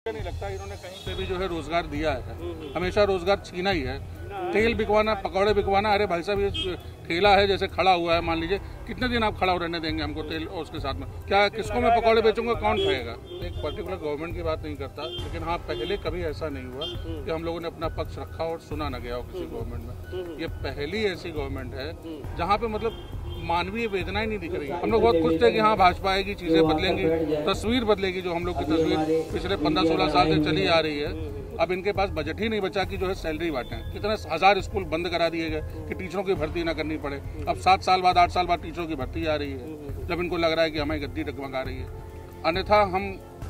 नहीं लगता इन्होंने कहीं पे भी जो है रोजगार दिया है, हमेशा रोजगार छीना ही है। तेल बिकवाना, पकौड़े बिकवाना, अरे भाई साहब ये ठेला है जैसे खड़ा हुआ है, मान लीजिए कितने दिन आप खड़ा रहने देंगे हमको तेल और उसके साथ में क्या, किसको मैं पकौड़े बेचूंगा, कौन खाएगा। एक पर्टिकुलर गवर्नमेंट की बात नहीं करता, लेकिन हाँ पहले कभी ऐसा नहीं हुआ कि हम लोगों ने अपना पक्ष रखा और सुना न गया हो किसी गवर्नमेंट में। ये पहली ऐसी गवर्नमेंट है जहाँ पे मतलब मानवीय वेदना ही नहीं दिख रही है। हम लोग बहुत खुश थे कि हाँ भाजपा आएगी, चीजें बदलेंगी, तस्वीर बदलेगी। जो हम लोग की तस्वीर पिछले 15-16 साल से चली आ रही है, अब इनके पास बजट ही नहीं बचा कि जो है सैलरी बांटें। कितने हजार स्कूल बंद करा दिए गए कि टीचरों की भर्ती ना करनी पड़े। अब 7 साल बाद 8 साल बाद टीचरों की भर्ती आ रही है, जब इनको लग रहा है कि हमें गद्दी डगमगा रही है। अन्यथा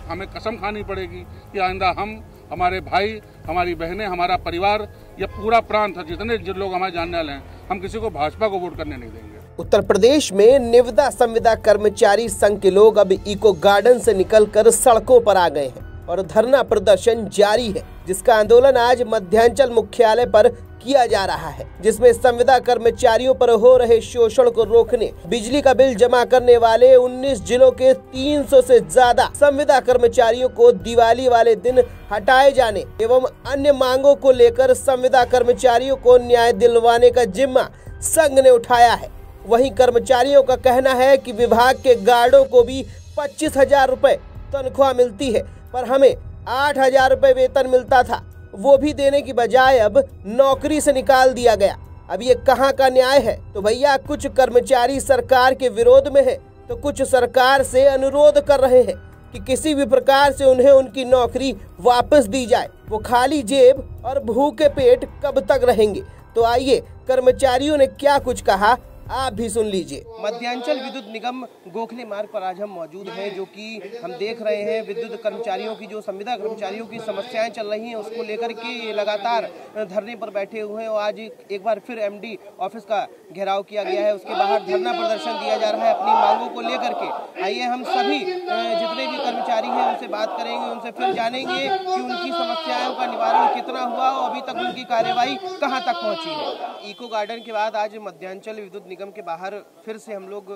हमें कसम खानी पड़ेगी कि आइंदा हम, हमारे भाई, हमारी बहनें, हमारा परिवार, या पूरा प्रांत है, जिन लोग हमारे जानने वाले हैं, हम किसी को भाजपा को वोट करने नहीं देंगे। उत्तर प्रदेश में निविदा संविदा कर्मचारी संघ के लोग अब इको गार्डन से निकलकर सड़कों पर आ गए हैं और धरना प्रदर्शन जारी है, जिसका आंदोलन आज मध्यांचल मुख्यालय पर किया जा रहा है, जिसमें संविदा कर्मचारियों पर हो रहे शोषण को रोकने, बिजली का बिल जमा करने वाले 19 जिलों के 300 से ज्यादा संविदा कर्मचारियों को दिवाली वाले दिन हटाए जाने एवं अन्य मांगों को लेकर संविदा कर्मचारियों को न्याय दिलवाने का जिम्मा संघ ने उठाया है। वहीं कर्मचारियों का कहना है कि विभाग के गार्डों को भी 25,000 रुपए तनख्वाह मिलती है, पर हमें 8,000 रुपए वेतन मिलता था, वो भी देने की बजाय अब नौकरी से निकाल दिया गया। अब ये कहाँ का न्याय है? तो भैया कुछ कर्मचारी सरकार के विरोध में है, तो कुछ सरकार से अनुरोध कर रहे हैं कि किसी भी प्रकार से उन्हें उनकी नौकरी वापस दी जाए। वो खाली जेब और भूखे पेट कब तक रहेंगे? तो आइए कर्मचारियों ने क्या कुछ कहा, आप भी सुन लीजिए। मध्यांचल विद्युत निगम गोखले मार्ग पर आज हम मौजूद हैं, जो कि हम देख रहे हैं विद्युत कर्मचारियों की, जो संविदा कर्मचारियों की समस्याएं चल रही हैं, उसको लेकर के लगातार धरने पर बैठे हुए हैं। और आज एक बार फिर एमडी ऑफिस का घेराव किया गया है, उसके बाहर धरना प्रदर्शन दिया जा रहा है अपनी मांगों को लेकर के। आइए हम सभी जितने भी कर्मचारी हैं उनसे बात करेंगे, उनसे फिर जानेंगे कि उनकी समस्याओं का निवारण कितना हुआ और अभी तक उनकी कार्यवाही कहाँ तक पहुँची है। इको गार्डन के बाद आज मध्यांचल विद्युत निगम के बाहर फिर से हम लोग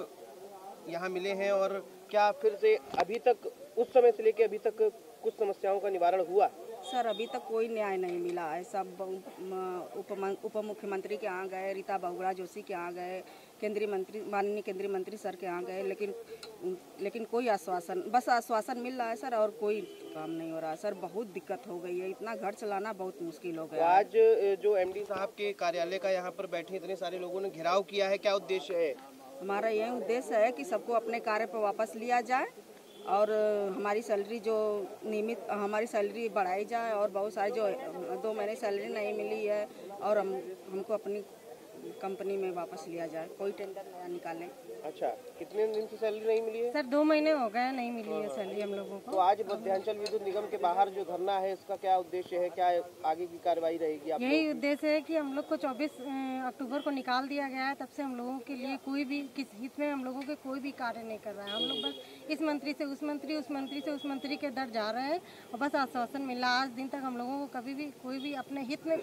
यहाँ मिले हैं, और क्या फिर से अभी तक उस समय से लेके अभी तक कुछ समस्याओं का निवारण हुआ? सर अभी तक कोई न्याय नहीं मिला है। सब उप मुख्यमंत्री के यहाँ गए, रीता बहुगुणा जोशी के यहाँ गए, केंद्रीय मंत्री, माननीय केंद्रीय मंत्री सर के यहाँ गए, लेकिन कोई आश्वासन, बस आश्वासन मिल रहा है सर, और कोई काम नहीं हो रहा है सर। बहुत दिक्कत हो गई है, इतना घर चलाना बहुत मुश्किल हो गया। आज जो एमडी साहब के कार्यालय का यहाँ पर बैठे इतने सारे लोगों ने घेराव किया है, क्या उद्देश्य है? हमारा यही उद्देश्य है कि सबको अपने कार्य पर वापस लिया जाए और हमारी सैलरी जो नियमित हमारी सैलरी बढ़ाई जाए, और बहुत सारी जो 2 महीने सैलरी नहीं मिली है और हमको अपनी कंपनी में वापस लिया जाए, कोई टेंडर नया निकालें। अच्छा, कितने दिन से सैलरी नहीं मिली है? सर 2 महीने हो गए नहीं मिली है सैलरी हम लोगों को। तो आज मध्यांचल विद्युत निगम के बाहर जो धरना है, इसका क्या उद्देश्य है, क्या आगे की कार्रवाई रहेगी? यही उद्देश्य है कि हम लोग को 24 अक्टूबर को निकाल दिया गया है, तब से हम लोगों के लिए कोई भी किस हित में हम लोगों के कोई भी कार्य नहीं कर रहा है। हम लोग बस इस मंत्री से उस मंत्री, उस मंत्री से उस मंत्री के दर जा रहे हैं और बस आश्वासन मिला। आज दिन तक हम लोगों को कभी भी कोई भी अपने हित में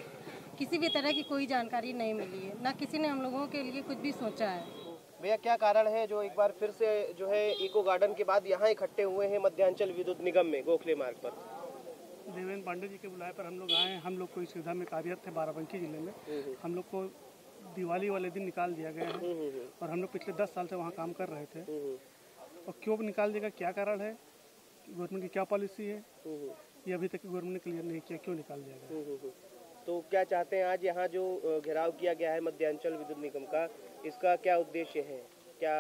किसी भी तरह की कोई जानकारी नहीं मिली है, ना किसी ने हम लोगों के लिए कुछ भी सोचा है। भैया क्या कारण है जो एक बार फिर से जो है इको गार्डन के बाद यहाँ इकट्ठे हुए हैं मध्यांचल विद्युत निगम में गोखले मार्ग पर? देवेंद्र पांडे जी के बुलाए पर हम लोग आए। हम लोग को इस सुविधा में कार्यरत थे बाराबंकी जिले में। हम लोग को दिवाली वाले दिन निकाल दिया गया है और हम लोग पिछले 10 साल से वहाँ काम कर रहे थे। और क्यों निकाल देगा, क्या कारण है, गवर्नमेंट की क्या पॉलिसी है, ये अभी तक गवर्नमेंट ने क्लियर नहीं किया, क्यों निकाल दिया गया। तो क्या चाहते हैं आज यहाँ जो घेराव किया गया है मध्यांचल विद्युत निगम का, इसका क्या उद्देश्य है, क्या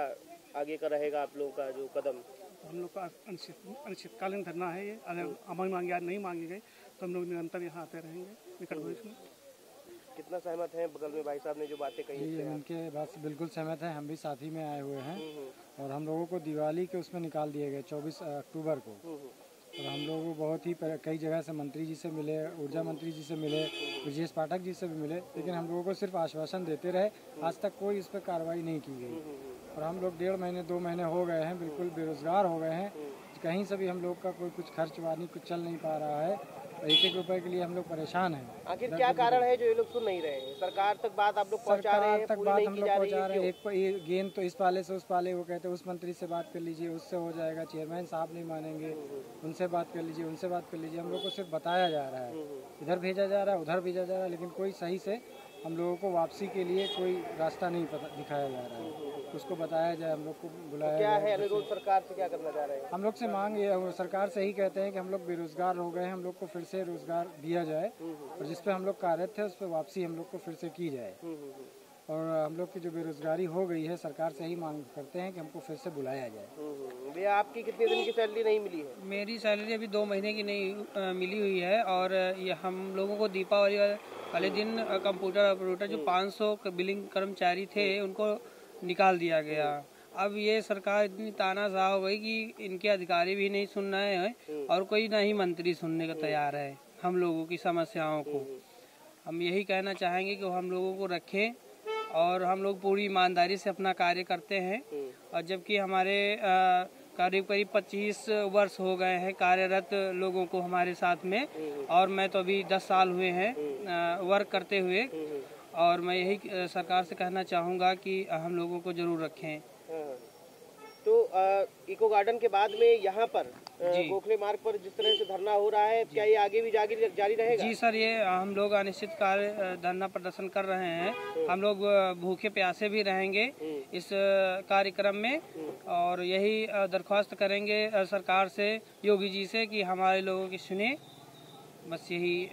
आगे का रहेगा आप लोगों का जो कदम? हम लोग का अनिश्चितकालीन धरना है ये। अगर हमारी मांगे आज नहीं मांगी गई तो हम लोग निरंतर यहाँ आते रहेंगे निकट भविष्य में। कितना सहमत हैं बगल में भाई साहब ने जो बातें कही? उनके बात से बिल्कुल सहमत है, हम भी साथ ही में आए हुए हैं और हम लोगों को दिवाली के उसमें निकाल दिए गए 24 अक्टूबर को। और हम लोग बहुत ही कई जगह से मंत्री जी से मिले, ऊर्जा मंत्री जी से मिले, ब्रजेश पाठक जी से भी मिले, लेकिन हम लोगों को सिर्फ आश्वासन देते रहे, आज तक कोई इस पर कार्रवाई नहीं की गई। और हम लोग 1.5 महीने 2 महीने हो गए हैं, बिल्कुल बेरोजगार हो गए हैं, कहीं से भी हम लोग का कोई कुछ खर्च वानी कुछ चल नहीं पा रहा है। एक एक रुपए के लिए हम लोग परेशान हैं। आखिर क्या कारण है जो ये लोग सुन नहीं रहे हैं? सरकार तक बात आप लोग पहुंचा रहे हैं, तक पूरी बात नहीं हम की लोग जा रही पहुंचा है, रहे हैं। क्यों? एक गेंद तो इस पाले से उस पाले, वो कहते हैं उस मंत्री से बात कर लीजिए, उससे हो जाएगा, चेयरमैन साहब नहीं मानेंगे, उनसे बात कर लीजिए, उनसे बात कर लीजिए। हम लोग को सिर्फ बताया जा रहा है, इधर भेजा जा रहा है, उधर भेजा जा रहा है, लेकिन कोई सही से हम लोगों को वापसी के लिए कोई रास्ता नहीं दिखाया जा रहा है। उसको बताया जाए, हम लोग को बुलाया क्या जाए। है अनुरोध सरकार से, क्या करना चाह रहे हैं? हम लोग से मांग ये है, सरकार से ही कहते हैं कि हम लोग बेरोजगार हो गए हैं, हम लोग को फिर से रोजगार दिया जाए और जिस पे हम लोग कार्यरत थे उस पर वापसी हम लोग को फिर से की जाए। और हम लोग की जो बेरोजगारी हो गई है, सरकार से ही मांग करते हैं कि हमको फिर से बुलाया जाए। भैया आपकी कितने दिन की सैलरी नहीं मिली है? मेरी सैलरी अभी 2 महीने की नहीं मिली हुई है और ये हम लोगों को दीपावली वाले दिन कंप्यूटर ऑपरेटर जो 500 बिलिंग कर्मचारी थे उनको निकाल दिया गया। अब ये सरकार इतनी तानाशाह हो गई कि इनके अधिकारी भी नहीं सुन रहे हैं और कोई ना ही मंत्री सुनने को तैयार है हम लोगों की समस्याओं को। हम यही कहना चाहेंगे कि वो हम लोगों को रखें और हम लोग पूरी ईमानदारी से अपना कार्य करते हैं। और जबकि हमारे करीब 25 वर्ष हो गए हैं कार्यरत लोगों को हमारे साथ में, और मैं तो अभी 10 साल हुए हैं वर्क करते हुए। और मैं यही सरकार से कहना चाहूँगा कि हम लोगों को ज़रूर रखें। तो इको गार्डन के बाद में यहाँ पर गोखले मार्ग पर जिस तरह से धरना हो रहा है, क्या ये आगे भी जारी रहेगा? जी सर, ये हम लोग अनिश्चित कार्य धरना प्रदर्शन कर रहे हैं। हम लोग भूखे प्यासे भी रहेंगे इस कार्यक्रम में और यही दरख्वास्त करेंगे सरकार से, योगी जी से, कि हमारे लोगों की सुने। बस यही।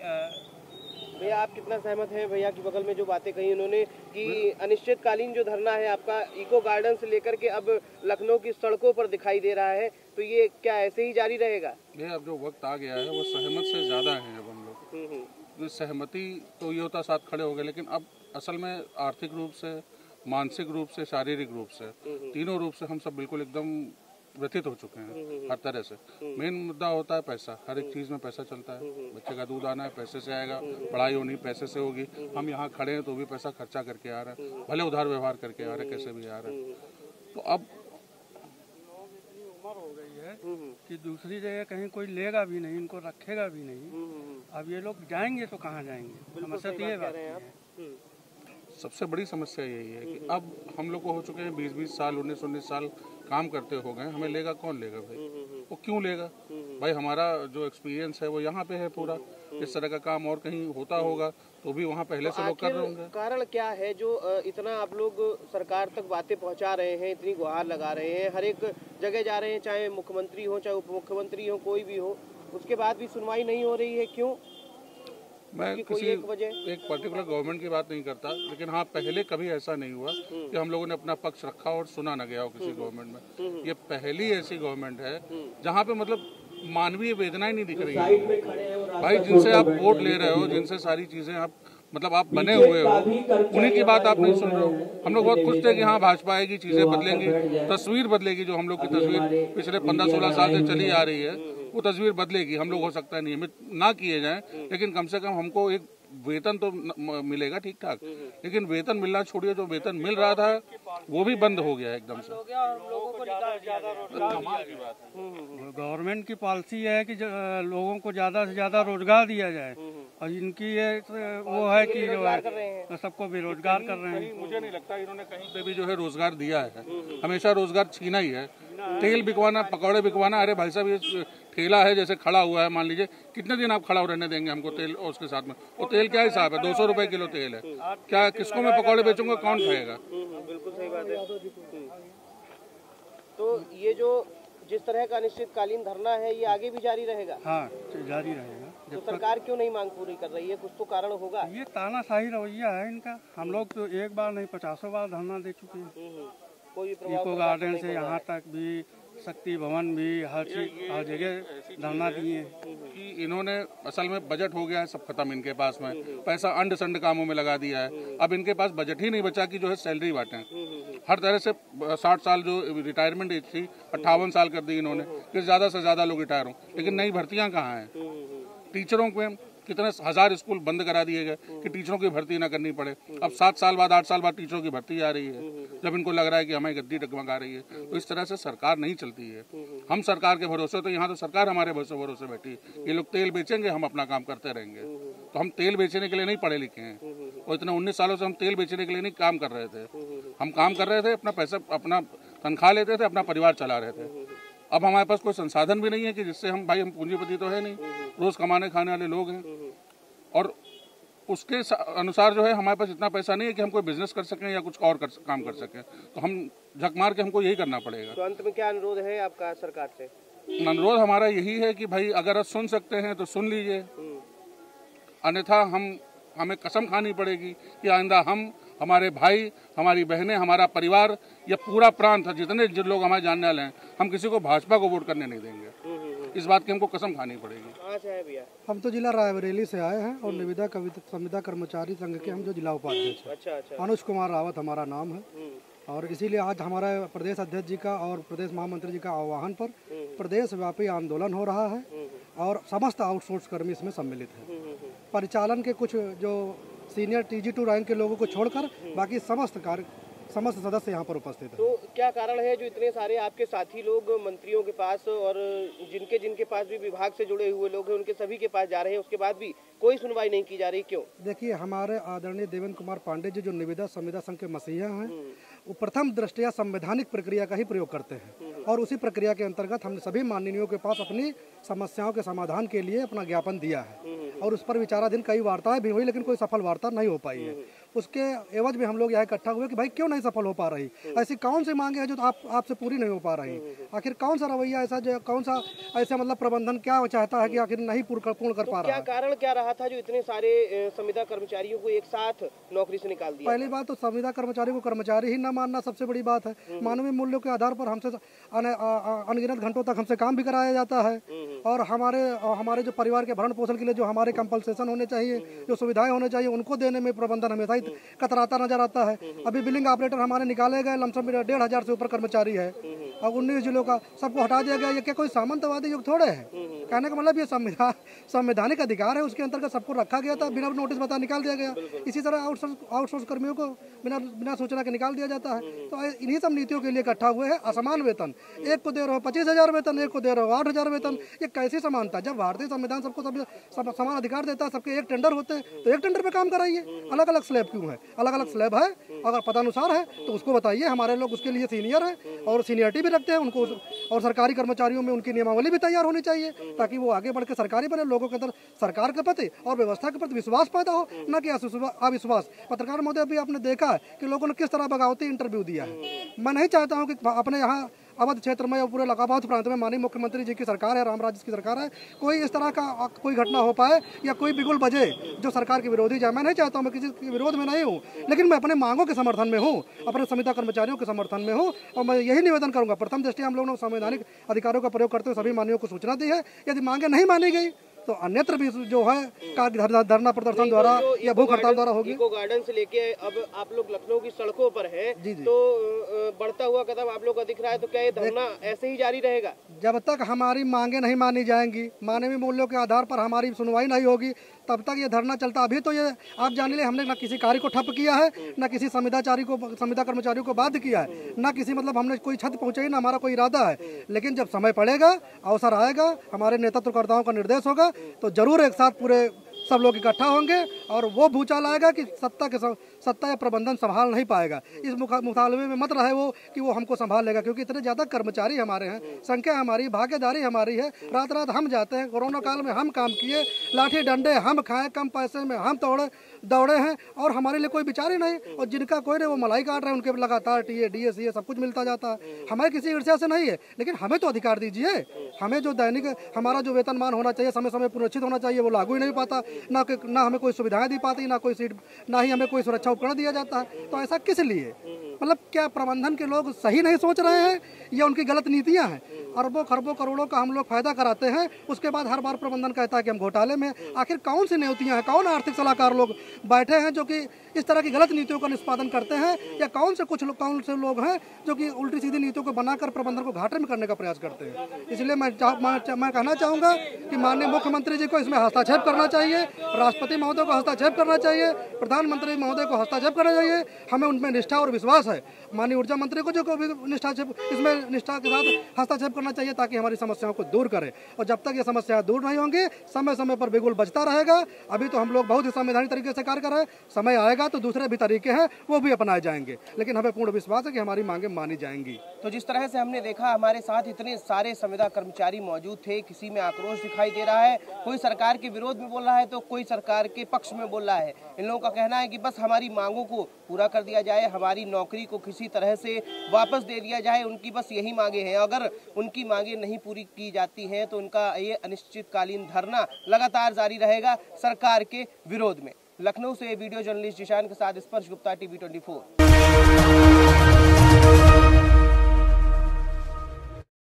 भैया आप कितना सहमत हैं भैया की बगल में जो बातें कही उन्होंने कि अनिश्चितकालीन जो धरना है आपका इको गार्डन से लेकर के अब लखनऊ की सड़कों पर दिखाई दे रहा है, तो ये क्या ऐसे ही जारी रहेगा? ये अब जो वक्त आ गया है वो सहमत से ज़्यादा है। अब हम लोग सहमति तो ये होता साथ खड़े हो गए, लेकिन अब असल में आर्थिक रूप से, मानसिक रूप से, शारीरिक रूप से, तीनों रूप से हम सब बिल्कुल एकदम व्यथित हो चुके हैं हर तरह से। मेन मुद्दा होता है पैसा। हर एक चीज़ में पैसा चलता है। बच्चे का दूध आना है पैसे से आएगा, पढ़ाई होनी पैसे से होगी। हम यहाँ खड़े हैं तो भी पैसा खर्चा करके आ रहे हैं, भले उधार व्यवहार करके आ रहे हैं, कैसे भी आ रहे हैं। तो अब उम्र हो गई है कि दूसरी जगह कहीं कोई लेगा भी नहीं, इनको रखेगा भी नहीं। अब ये लोग जाएंगे तो कहाँ जाएंगे? समस्या तो ये बात है। सबसे बड़ी समस्या यही है कि अब हम लोग को हो चुके हैं 20-20 साल, 19-19 साल काम करते हो गए। हमें लेगा कौन लेगा भाई? वो क्यों लेगा भाई? हमारा जो एक्सपीरियंस है वो यहाँ पे है पूरा। इस तरह का काम और कहीं होता होगा तो भी वहाँ पहले से लोग कर रहे होंगे। कारण क्या है जो इतना आप लोग सरकार तक बातें पहुँचा रहे हैं, इतनी गुहार लगा रहे हैं, हर एक जगह जा रहे हैं, चाहे मुख्यमंत्री हो चाहे उप मुख्यमंत्री हो, कोई भी हो, उसके बाद भी सुनवाई नहीं हो रही है, क्यों? मैं किसी एक पर्टिकुलर गवर्नमेंट की बात नहीं करता, लेकिन हाँ पहले कभी ऐसा नहीं हुआ कि हम लोगों ने अपना पक्ष रखा और सुना न गया हो किसी गवर्नमेंट में। ये पहली ऐसी गवर्नमेंट है जहाँ पे मतलब मानवीय वेदना ही नहीं दिख रही है भाई। जिनसे आप वोट ले रहे हो, जिनसे सारी चीजें आप मतलब आप बने हुए हो, उन्हीं की बात आप नहीं सुन रहे हो। हम लोग बहुत खुश थे कि हाँ भाजपा आएगी, चीजें बदलेंगी, तस्वीर बदलेगी। जो हम लोग की तस्वीर पिछले 15-16 साल से चली आ रही है वो तस्वीर बदलेगी। हम लोग हो सकता है नियमित ना किए जाएं, लेकिन कम से कम हमको एक वेतन तो मिलेगा ठीक ठाक। लेकिन वेतन मिलना छोड़िए, जो वेतन मिल रहा था वो भी बंद हो गया एकदम से। गवर्नमेंट की पॉलिसी है कि लोगों को ज़्यादा से ज़्यादा रोजगार दिया जाए और इनकी ये वो है कि जो है सबको बेरोजगार कर रहे हैं। मुझे नहीं लगता इन्होंने कहीं पे भी जो है रोजगार दिया है। हमेशा रोजगार छीना ही है। तेल बिकवाना, पकौड़े बिकवाना। अरे भाई साहब ये ठेला है जैसे खड़ा हुआ है, मान लीजिए कितने दिन आप खड़ा रहने देंगे हमको तेल और उसके साथ में? वो तेल क्या हिसाब है? 200 रुपए किलो तेल है। क्या किसको मैं पकौड़े बेचूंगा, कौन खाएगा? बिल्कुल सही बात है। तो ये जो जिस तरह का अनिश्चितकालीन धरना है ये आगे भी जारी रहेगा? हाँ जारी रहेगा। तो सरकार क्यों नहीं मांग पूरी कर रही है? कुछ तो कारण होगा। ये तानाशाही रवैया है इनका। हम लोग तो एक बार नहीं 50 बार धरना दे चुके हैं। कोई इको गार्डन से यहाँ तक भी, शक्ति भवन भी, हर चीज हर जगह धरना दिए कि इन्होंने असल में बजट हो गया है सब खत्म इनके पास में। पैसा अंड संड कामों में लगा दिया है। अब इनके पास बजट ही नहीं बचा कि जो है सैलरी बांटें। हर तरह से 60 साल जो रिटायरमेंट एज थी 58 साल कर दी इन्होंने कि ज़्यादा से ज़्यादा लोग रिटायर हों। लेकिन नई भर्तियाँ कहाँ हैं? टीचरों में कितने हजार स्कूल बंद करा दिए गए कि टीचरों की भर्ती ना करनी पड़े। अब 7 साल बाद 8 साल बाद टीचरों की भर्ती आ रही है, जब इनको लग रहा है कि हमें गद्दी डगमगा रही है। तो इस तरह से सरकार नहीं चलती है। हम सरकार के भरोसे, तो यहाँ तो सरकार हमारे भरोसे बैठी। ये लोग तेल बेचेंगे, हम अपना काम करते रहेंगे। तो हम तेल बेचने के लिए नहीं पढ़े लिखे हैं, और इतने 19 सालों से हम तेल बेचने के लिए नहीं काम कर रहे थे। हम काम कर रहे थे, अपना पैसा, अपना तनख्वाह लेते थे, अपना परिवार चला रहे थे। अब हमारे पास कोई संसाधन भी नहीं है कि जिससे हम पूंजीपति तो है नहीं, रोज कमाने खाने वाले लोग हैं, और उसके अनुसार जो है हमारे पास इतना पैसा नहीं है कि हम कोई बिजनेस कर सकें या कुछ और काम कर सकें। तो हम झक मार के हमको यही करना पड़ेगा। तो अंत में क्या अनुरोध है आपका सरकार से? अनुरोध हमारा यही है कि भाई अगर आप सुन सकते हैं तो सुन लीजिए, अन्यथा हमें कसम खानी पड़ेगी कि आइंदा हम, हमारे भाई, हमारी बहनें, हमारा परिवार, या पूरा प्रांत, जितने लोग हमारे जानने वाले हैं, हम किसी को भाजपा को वोट करने नहीं देंगे। इस बात की हमको कसम खानी पड़ेगी। कहाँ से है भैया? हम तो जिला रायबरेली से आए हैं और निविदा संविदा कर्मचारी संघ के हम जो जिला उपाध्यक्ष हैं। अच्छा। अनुज कुमार रावत हमारा नाम है, और इसीलिए आज हमारा प्रदेश अध्यक्ष जी का और प्रदेश महामंत्री जी का आह्वान पर प्रदेश व्यापी आंदोलन हो रहा है, और समस्त आउटसोर्स कर्मी इसमें सम्मिलित हैं। परिचालन के कुछ जो सीनियर TG2 रैंक के लोगों को छोड़कर बाकी समस्त सदस्य यहाँ पर उपस्थित हैं। तो क्या कारण है जो इतने सारे आपके साथी लोग मंत्रियों के पास और जिनके पास भी विभाग से जुड़े हुए लोग हैं, उनके सभी के पास जा रहे हैं, उसके बाद भी कोई सुनवाई नहीं की जा रही, क्यों? देखिए, हमारे आदरणीय देवेंद्र कुमार पांडे जी जो निविदा संविदा संघ के मसीहा हैं, वो प्रथम दृष्टया संवैधानिक प्रक्रिया का ही प्रयोग करते हैं, और उसी प्रक्रिया के अंतर्गत हमने सभी माननीयों के पास अपनी समस्याओं के समाधान के लिए अपना ज्ञापन दिया है, और उस पर विचाराधीन कई वार्ताएं भी हुई, लेकिन कोई सफल वार्ता नहीं हो पाई है। उसके एवज में हम लोग यहाँ इकट्ठा हुए कि भाई क्यों नहीं सफल हो पा रही, ऐसी कौन सी मांगे हैं जो आपसे पूरी नहीं हो पा रही, आखिर कौन सा रवैया ऐसा, जो कौन सा ऐसा मतलब प्रबंधन क्या चाहता है कि आखिर नहीं पूर्ण कर पा रहा है? कारण क्या रहा था जो इतने सारे संविदा कर्मचारियों को एक साथ नौकरी से निकाल दिया? पहली बात तो संविदा कर्मचारी को कर्मचारी ही न मानना सबसे बड़ी बात है। मानवीय मूल्यों के आधार पर हमसे अनगिनत घंटों तक हमसे काम भी कराया जाता है, और हमारे जो परिवार के भरण पोषण के लिए जो हमारे कंपल्सेशन होने चाहिए, जो सुविधाएं होने चाहिए, उनको देने में प्रबंधन हमेशा ही कतराता नजर आता है। अभी बिलिंग ऑपरेटर हमारे निकाले गए, लमसम 1,500 से ऊपर कर्मचारी है, और 19 जिलों का सबको हटा दिया गया। ये क्या कोई सामंतवादी युग थोड़े है? कहने का मतलब ये संवैधानिक अधिकार है, उसके अंतर्गत सबको रखा गया था, बिना नोटिस बता निकाल दिया गया। इसी तरह आउटसोर्स कर्मियों को बिना सूचना के निकाल दिया जाता है। तो इन्हीं सब नीतियों के लिए इकट्ठा हुए हैं। असमान वेतन, एक को दे रहे हो 25,000 वेतन, एक को दे रहे हो 8,000 वेतन, ये कैसी समानता? जब भारतीय संविधान सबको समान अधिकार देता है, सबके एक टेंडर होते हैं, तो एक टेंडर पे काम कराइए। अलग अलग स्लैब क्यों है? अलग अलग स्लैब है, अगर पदानुसार है तो उसको बताइए। हमारे लोग उसके लिए सीनियर है और सीनियरिटी भी रखते हैं उनको, और सरकारी कर्मचारियों में उनकी नियमावली भी तैयार होनी चाहिए, ताकि वो आगे बढ़ के सरकारी बने, लोगों के अंदर सरकार के प्रति और व्यवस्था के प्रति विश्वास पैदा हो, न कि अविश्वास। पत्रकार महोदय, भी आपने देखा है कि लोगों ने किस तरह बगावती इंटरव्यू दिया है। मैं नहीं चाहता हूँ कि अपने यहाँ अवध क्षेत्र में और पूरे इलाहाबाद प्रांत में माननीय मुख्यमंत्री जी की सरकार है, रामराज की सरकार है, कोई इस तरह का कोई घटना हो पाए या कोई बिगुल बजे जो सरकार के विरोधी जाए। मैं नहीं चाहता हूँ, मैं किसी के विरोध में नहीं हूँ, लेकिन मैं अपने मांगों के समर्थन में हूँ, अपने संविदा कर्मचारियों के समर्थन में हूँ, और मैं यही निवेदन करूँगा। प्रथम दृष्टया हम लोगों ने संवैधानिक अधिकारों का प्रयोग करते हुए सभी माननीयों को सूचना दी है। यदि मांगे नहीं मानी गई तो अन्यत्र भी जो है धरना प्रदर्शन द्वारा या भूख हड़ताल द्वारा होगी। इको गार्डन से लेके अब आप लोग लखनऊ की सड़कों पर हैं, तो बढ़ता हुआ कदम आप लोग का दिख रहा है, तो क्या ये धरना ऐसे ही जारी रहेगा? जब तक हमारी मांगे नहीं मानी जाएंगी, मानवीय मूल्यों के आधार पर हमारी सुनवाई नहीं होगी, तब तक ये धरना चलता। अभी तो ये आप जान लीजिए, हमने न किसी कार्य को ठप किया है, न किसी संविदा कर्मचारियों को बाध्य किया है, न किसी मतलब हमने कोई छत पहुंचाई, न हमारा कोई इरादा है। लेकिन जब समय पड़ेगा, अवसर आएगा, हमारे नेतृत्वकर्ताओं का निर्देश होगा, तो जरूर एक साथ पूरे सब लोग इकट्ठा होंगे, और वो भूचाल आएगा कि सत्ता या प्रबंधन संभाल नहीं पाएगा। इस मुतालबे में मत रहे वो कि वो हमको संभाल लेगा, क्योंकि इतने ज़्यादा कर्मचारी हमारे हैं, संख्या हमारी, भागीदारी हमारी है। रात रात हम जाते हैं, कोरोना काल में हम काम किए, लाठी डंडे हम खाए, कम पैसे में हम दौड़े हैं, और हमारे लिए कोई विचार ही नहीं। और जिनका कोई नहीं, वो मलाई काट रहे हैं, उनके लगातार टीए DSE सब कुछ मिलता जाता है। हमें किसी ईर्ष्या से नहीं है, लेकिन हमें तो अधिकार दीजिए। हमें जो दैनिक हमारा जो वेतनमान होना चाहिए, समय समय सुनिश्चित होना चाहिए, वो लागू ही नहीं पाता। ना हमें कोई सुविधाएं दी पाती, ना कोई सीट, ना ही हमें कोई सुरक्षा उपकरण दिया जाता है। तो ऐसा किस लिए? मतलब क्या प्रबंधन के लोग सही नहीं सोच रहे हैं, या उनकी गलत नीतियां हैं? अरबों खरबों करोड़ों का हम लोग फायदा कराते हैं, उसके बाद हर बार प्रबंधन कहता है कि हम घोटाले में। आखिर कौन सी नीतियां हैं? कौन आर्थिक सलाहकार लोग बैठे हैं जो कि इस तरह की गलत नीतियों का निष्पादन करते हैं, या कौन से लोग हैं जो कि उल्टी सीधी नीतियों को बनाकर प्रबंधन को घाटे में करने का प्रयास करते हैं? इसलिए मैं कहना चाहूँगा कि माननीय मुख्यमंत्री जी को इसमें हस्तक्षेप करना चाहिए, राष्ट्रपति महोदय को हस्तक्षेप करना चाहिए, प्रधानमंत्री महोदय को हस्तक्षेप करना चाहिए। हमें उनमें निष्ठा और विश्वास है। माननीय ऊर्जा मंत्री को जो इसमें निष्ठा के साथ हस्तक्षेप करना चाहिए ताकि हमारी समस्याओं को दूर करे। और जब तक ये समस्या दूर नहीं होंगी, समय समय पर बिगुल बजता रहेगा। अभी तो हम लोग बहुत ही संवैधानिक तरीके से कार्य कर रहे हैं, समय आएगा तो दूसरे भी तरीके हैं वो भी अपनाए जाएंगे, लेकिन हमें पूर्ण विश्वास है कि हमारी मांगे मानी जाएंगी। तो जिस तरह से हमने देखा, हमारे साथ इतने सारे संविदा कर्मचारी मौजूद थे, किसी में आक्रोश दिखाई दे रहा है, कोई सरकार के विरोध में बोल रहा है तो कोई सरकार के पक्ष में बोल रहा है। इन लोगों का कहना है कि बस हमारी मांगों को पूरा कर दिया जाए, हमारी नौकरी को किसी तरह से वापस दे दिया जाए, उनकी बस यही मांगे हैं। अगर उनकी मांगे नहीं पूरी की जाती हैं तो उनका ये अनिश्चितकालीन धरना लगातार जारी रहेगा सरकार के विरोध में। लखनऊ से वीडियो जर्नलिस्ट जिशान के साथ स्पर्श गुप्ता, TV 24।